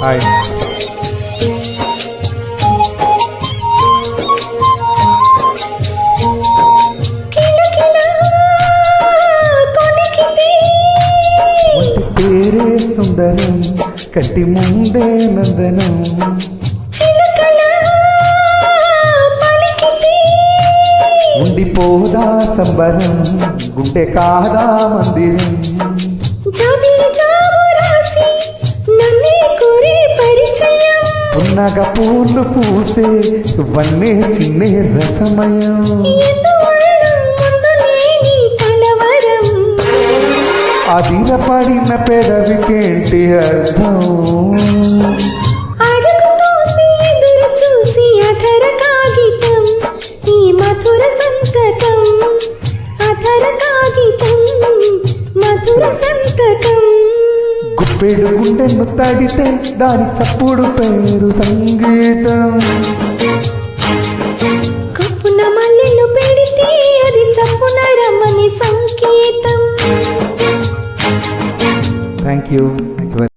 Hi. పేరే సుందరం కట్టి ముందే నందనం ఉండిపోదా సంబరం గుండె కాదా మందిరం పున్నగ పూలు పూసే వన్నే చిన్నే రసమయం అదిరపడిన పెదవికేంటి అర్థం గుప్పెడు గుండెను తడితే దాని చప్పుడు పేరు సంగీతం కప్పున మల్లెలు పెడితే అది చప్పున రమ్మని సంకేతం. Thank you.